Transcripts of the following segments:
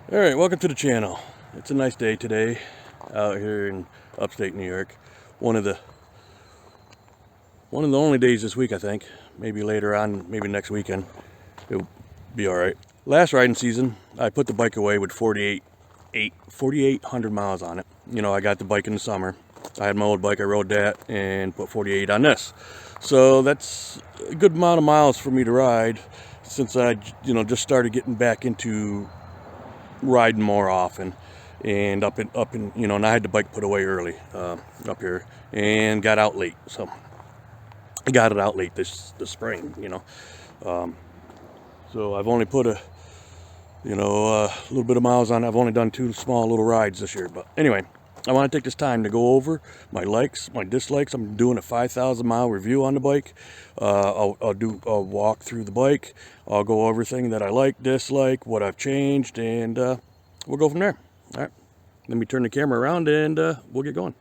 Alright, welcome to the channel. It's a nice day today out here in upstate New York. One of the only days this week, I think. Maybe later on, maybe next weekend, it'll be alright. Last riding season, I put the bike away with 4,800 miles on it. You know, I got the bike in the summer. I had my old bike, I rode that and put 48 on this. So that's a good amount of miles for me to ride since I, just started getting back into riding more often, and up in and I had the bike put away early up here and got out late, so I got it out late this spring, so I've only put a little bit of miles on it. I've only done 2 small little rides this year, but anyway, I want to take this time to go over my likes, my dislikes. I'm doing a 5,000 mile review on the bike. I'll do a walk through the bike. I'll go over everything that I like, dislike, what I've changed, and we'll go from there. All right, let me turn the camera around and we'll get going.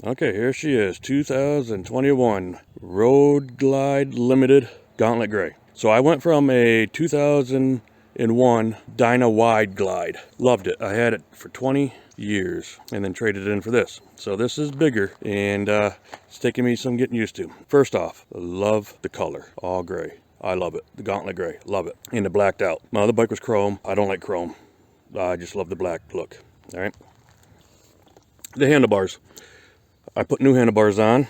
Okay, here she is, 2021 Road Glide Limited Gauntlet Gray. So I went from a 2001 Dyna Wide Glide. Loved it. I had it for 20 years and then traded it in for this. So this is bigger, and it's taking me some getting used to. First off, I love the color, all gray. I love it. The Gauntlet Gray, love it. And the blacked out. My other bike was chrome. I don't like chrome. I just love the black look. All right. The handlebars. I put new handlebars on.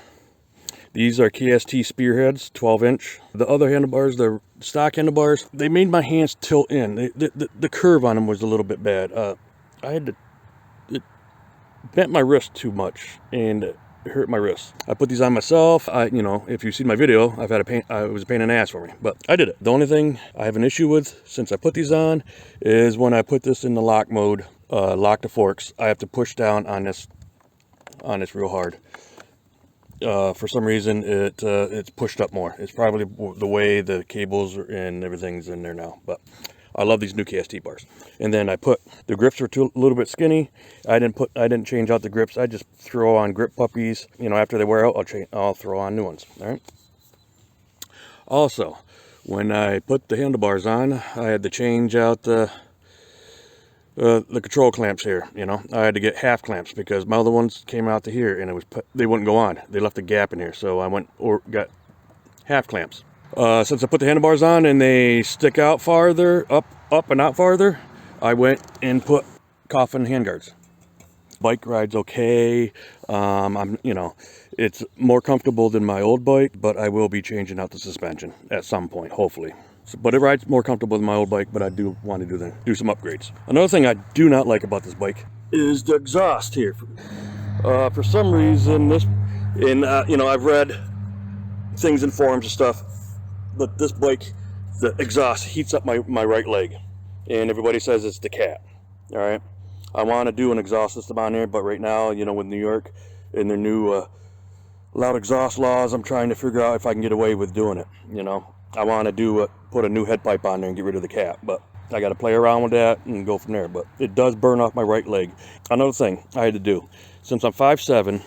These are KST Spearheads, 12-inch. The other handlebars, the stock handlebars, they made my hands tilt in. The curve on them was a little bit bad. It bent my wrist too much, and it hurt my wrist. I put these on myself. If you've seen my video, it was a pain in the ass for me, but I did it. The only thing I have an issue with since I put these on is when I put this in the lock mode, lock the forks, I have to push down on this real hard. For some reason it's pushed up more. It's probably the way the cables and everything's in there now, but I love these new KST bars. And then I put the grips were a little bit skinny. I didn't change out the grips. I just throw on grip puppies. After they wear out, I'll throw on new ones. All right. Also, when I put the handlebars on, I had to change out the control clamps here. I had to get half clamps because my other ones came out to here and they wouldn't go on. They left a gap in here, so I got half clamps. Since I put the handlebars on and they stick out farther, up and out farther, I went and put coffin handguards. Bike ride's okay. It's more comfortable than my old bike, but I will be changing out the suspension at some point, hopefully. But it rides more comfortable than my old bike, but I do want to do some upgrades. Another thing I do not like about this bike is the exhaust here. For some reason, I've read things in forums and stuff, but this bike, the exhaust heats up my right leg, and everybody says it's the cat. All right, I want to do an exhaust system on there, but right now, with New York and their new loud exhaust laws, I'm trying to figure out if I can get away with doing it. I want to put a new head pipe on there and get rid of the cat, but I got to play around with that and go from there. But it does burn off my right leg. Another thing I had to do, since I'm 5'7",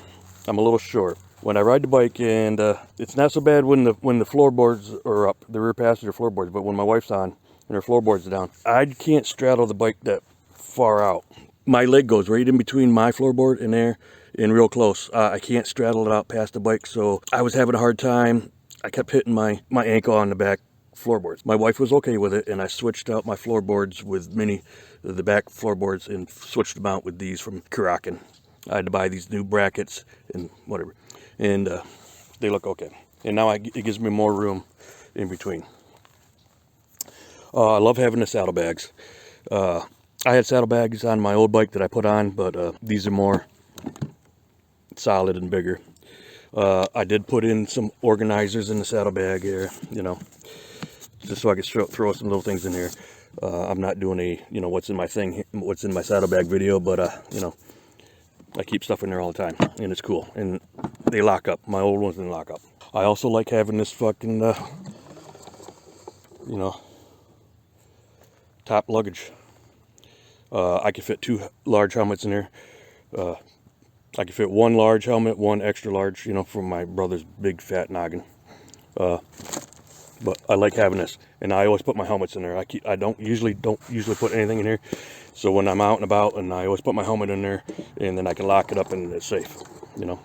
I'm a little short. When I ride the bike, and it's not so bad when the floorboards are up, the rear passenger floorboards, but when my wife's on and her floorboards are down, I can't straddle the bike that far out. My leg goes right in between my floorboard and there, and real close. I can't straddle it out past the bike, so I was having a hard time. I kept hitting my ankle on the back floorboards. My wife was okay with it, and I switched out my floorboards with the back floorboards, and switched them out with these from Kuryakyn. I had to buy these new brackets and whatever, and they look okay. And now it gives me more room in between. I love having the saddlebags. I had saddlebags on my old bike that I put on, but these are more solid and bigger. I did put in some organizers in the saddlebag here, just so I could throw some little things in here. I'm not doing a, what's in my saddlebag video, but, I keep stuff in there all the time, and it's cool. And they lock up. My old ones didn't lock up. I also like having this fucking, top luggage. I could fit 2 large helmets in there. I could fit 1 large helmet, 1 extra large, for my brother's big fat noggin. but I like having this, and I always put my helmets in there. I don't usually put anything in here, so when I'm out and about, and I always put my helmet in there, and then I can lock it up and it's safe. You know,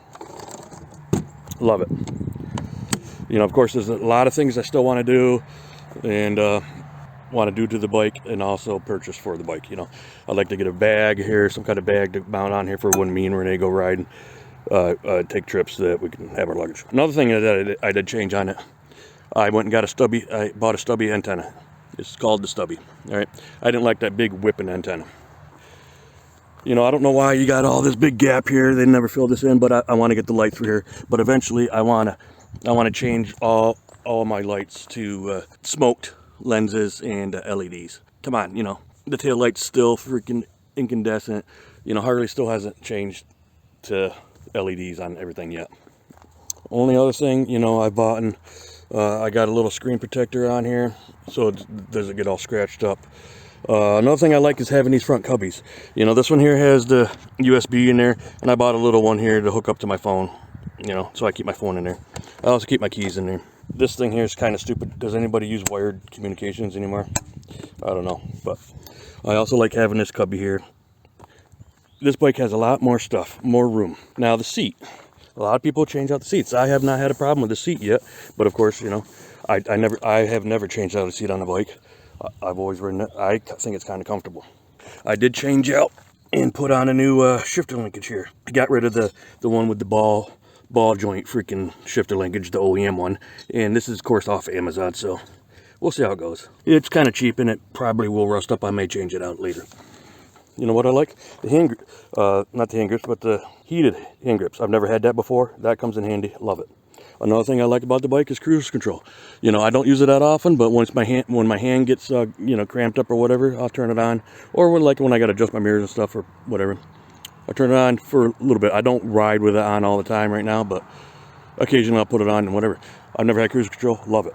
love it. You know, of course, there's a lot of things I still want to do, and want to do to the bike, and also purchase for the bike. You know, I'd like to get a bag here, some kind of bag to mount on here for when me and Renee go riding, take trips, that we can have our luggage. Another thing that I did change on it, I went and got a stubby. I bought a stubby antenna. It's called the stubby. All right, I didn't like that big whipping antenna. You know, I don't know why you got all this big gap here. They never filled this in, but I want to get the light through here. But eventually, I want to change all my lights to smoked lenses and LEDs. Come on, you know, the tail light's still freaking incandescent. You know, Harley still hasn't changed to LEDs on everything yet. Only other thing, you know, I bought, and I got a little screen protector on here so it doesn't get all scratched up. Another thing I like is having these front cubbies. You know, this one here has the USB in there, and I bought a little one here to hook up to my phone, you know, so I keep my phone in there. I also keep my keys in there. This thing here is kind of stupid. Does anybody use wired communications anymore? I don't know, but I also like having this cubby here. This bike has a lot more stuff, more room. Now the seat. A lot of people change out the seats. I have not had a problem with the seat yet, but of course, you know, I have never changed out a seat on a bike. I've always ridden it. I think it's kind of comfortable. I did change out and put on a new shifter linkage here. I got rid of the one with the ball joint freaking shifter linkage, the OEM one, and this is of course off Amazon, so we'll see how it goes. It's kind of cheap, and it probably will rust up. I may change it out later. You know what I like? The hand, not the hand grips, but the heated hand grips. I've never had that before. That comes in handy. Love it. Another thing I like about the bike is cruise control. You know, I don't use it that often, but when my hand gets you know, cramped up or whatever, I'll turn it on. Or when I got to adjust my mirrors and stuff or whatever, I turn it on for a little bit. I don't ride with it on all the time right now, but occasionally I'll put it on and whatever. I've never had cruise control. Love it.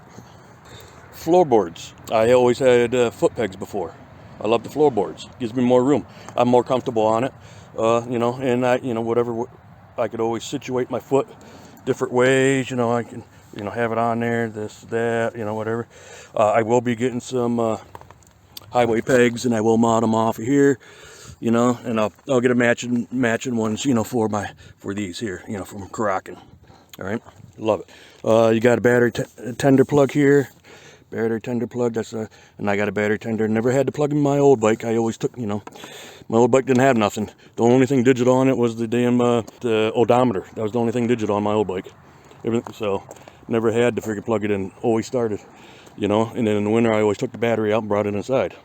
Floorboards. I always had foot pegs before. I love the floorboards. Gives me more room. I'm more comfortable on it. You know, and whatever, I could always situate my foot different ways. You know, I can, you know, have it on there, this, that, you know, whatever. I will be getting some highway pegs, and I will mod them off of here, you know, and I'll get a matching ones, you know, for these here, you know, from Kuryakyn. All right, love it. You got a battery tender plug here. Battery tender plug, that's and I got a battery tender. Never had to plug in my old bike. I always took, you know, my old bike didn't have nothing. The only thing digital on it was the damn the odometer. That was the only thing digital on my old bike. So never had to freaking plug it in. Always started, you know. And then in the winter, I always took the battery out and brought it inside.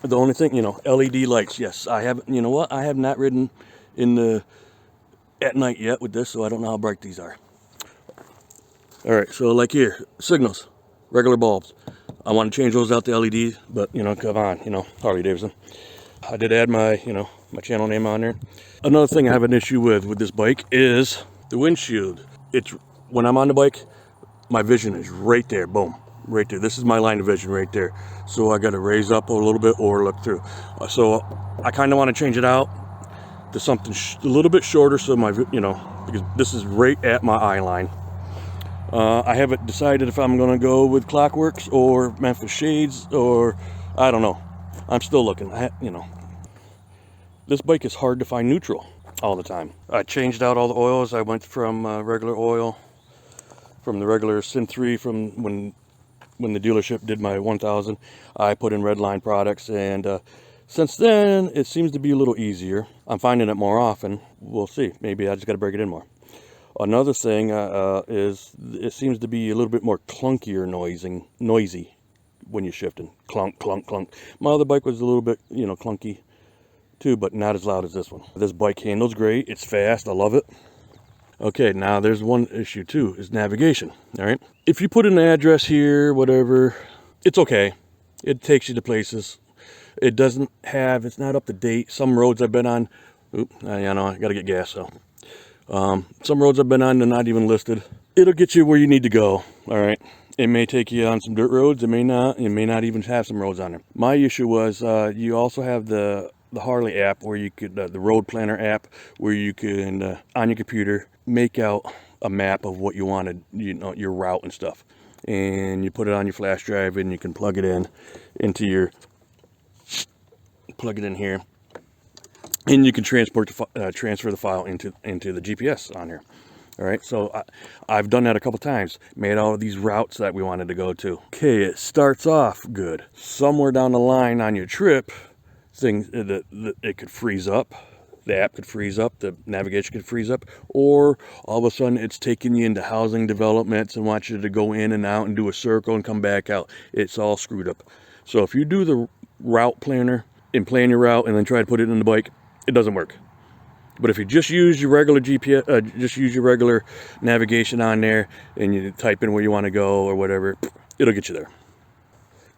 The only thing, you know, LED lights. Yes, I have. You know what? I have not ridden at night yet with this, so I don't know how bright these are. All right, so like here, signals. Regular bulbs. I want to change those out to LED, but you know, come on, you know, Harley Davidson. I did add my channel name on there. Another thing I have an issue with this bike is the windshield. It's when I'm on the bike, my vision is right there, boom, right there. This is my line of vision right there. So I got to raise up a little bit or look through. So I kind of want to change it out to something a little bit shorter, so my, you know, because this is right at my eye line. I haven't decided if I'm going to go with Clockworks or Memphis Shades, or I don't know. I'm still looking. You know, this bike is hard to find neutral all the time. I changed out all the oils. I went from regular oil, from the regular Sim 3 from when the dealership did my 1000. I put in Redline products, and since then it seems to be a little easier. I'm finding it more often. We'll see. Maybe I just got to break it in more. Another thing is it seems to be a little bit more clunkier noisy when you're shifting. Clunk, clunk, clunk. My other bike was a little bit, you know, clunky too, but not as loud as this one. This bike handles great. It's fast. I love it. Okay, now there's one issue too, is navigation. All right. If you put an address here, whatever, it's okay. It takes you to places. It doesn't have, it's not up to date. Some roads I've been on, you know, I got to get gas, so. Some roads I've been on, they're not even listed. It'll get you where you need to go. All right. It may take you on some dirt roads. It may not. It may not even have some roads on there. My issue was you also have the Harley app where you could, the road planner app, where you can on your computer make out a map of what you wanted, you know, your route and stuff. and you put it on your flash drive, and you can plug it in into your, plug it in here, and you can transfer the file into the GPS on here. All right, so I've done that a couple times, made all of these routes that we wanted to go to. Okay, it starts off good. Somewhere down the line on your trip, it could freeze up. The app could freeze up, the navigation could freeze up, or all of a sudden it's taking you into housing developments and wants you to go in and out and do a circle and come back out. It's all screwed up. So if you do the route planner and plan your route and then try to put it in the bike, it doesn't work. But if you just use your regular GPS, just use your regular navigation on there, and you type in where you want to go or whatever, it'll get you there.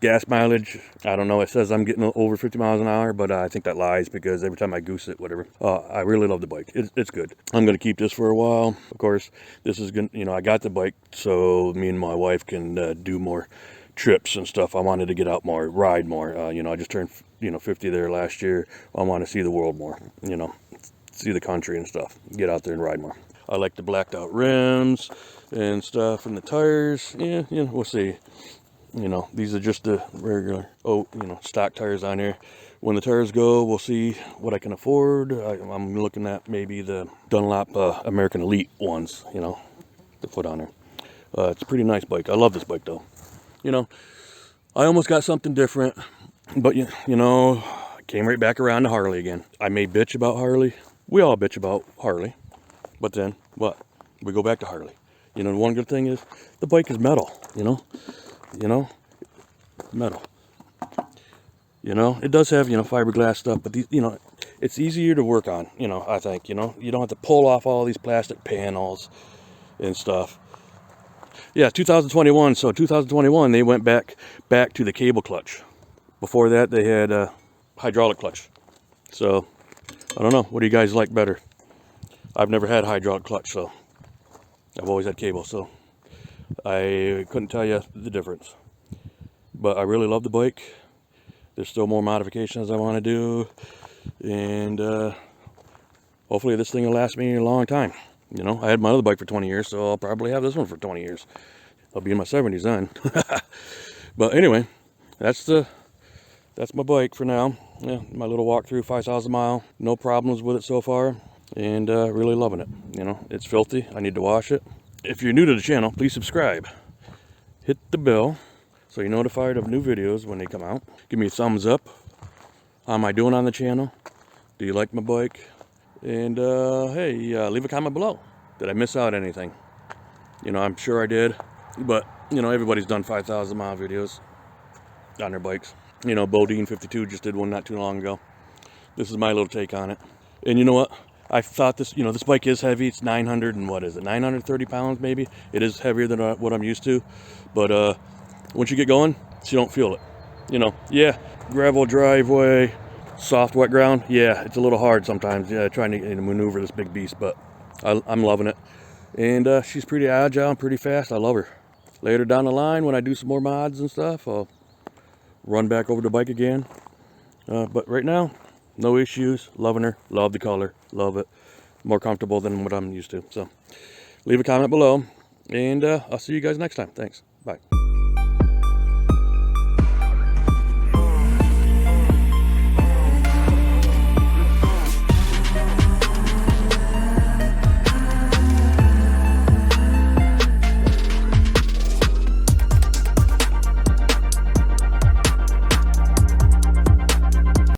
Gas mileage, I don't know. It says I'm getting over 50 miles an hour, but I think that lies because every time I goose it, whatever. I really love the bike. It's good. I'm going to keep this for a while. Of course, this is going. I got the bike so me and my wife can do more trips and stuff. I wanted to get out more, ride more. I just turned 50 there last year. I want to see the world more. See the country and stuff, get out there and ride more. I like the blacked out rims and stuff, and the tires, we'll see. These are just the regular stock tires on here. When the tires go, we'll see what I can afford. I'm looking at maybe the Dunlop American Elite ones, to put on there. It's a pretty nice bike. I love this bike though. I almost got something different, but came right back around to Harley again. I may bitch about Harley. We all bitch about Harley, but then what? We go back to Harley. The one good thing is the bike is metal, metal. It does have, fiberglass stuff, but these, it's easier to work on, I think, you don't have to pull off all these plastic panels and stuff. Yeah, 2021. So 2021, they went back to the cable clutch. Before that, they had a hydraulic clutch. So I don't know. What do you guys like better? I've never had hydraulic clutch, so I've always had cable, so I couldn't tell you the difference. But I really love the bike. There's still more modifications I want to do, and hopefully this thing will last me a long time. I had my other bike for 20 years, so I'll probably have this one for 20 years. I'll be in my 70s then. But anyway, that's my bike for now. Yeah, my little walkthrough, 5,000 mile. No problems with it so far, and really loving it. It's filthy. I need to wash it. If you're new to the channel, please subscribe. Hit the bell so you're notified of new videos when they come out. Give me a thumbs up. How am I doing on the channel? Do you like my bike? And hey, leave a comment below. Did I miss out anything? I'm sure I did, but everybody's done 5,000 mile videos on their bikes. Bodine 52 just did one not too long ago. This is my little take on it. And you know what? I thought this, this bike is heavy. It's 930 pounds maybe. It is heavier than what I'm used to. But once you get going, you don't feel it. Yeah, gravel driveway, soft wet ground. Yeah, it's a little hard sometimes. Yeah, trying to maneuver this big beast, but I'm loving it. And she's pretty agile and pretty fast. I love her. Later down the line, when I do some more mods and stuff, I'll run back over the bike again. But right now, no issues. Loving her. Love the color. Love it. More comfortable than what I'm used to. So leave a comment below, and I'll see you guys next time. Thanks. Bye.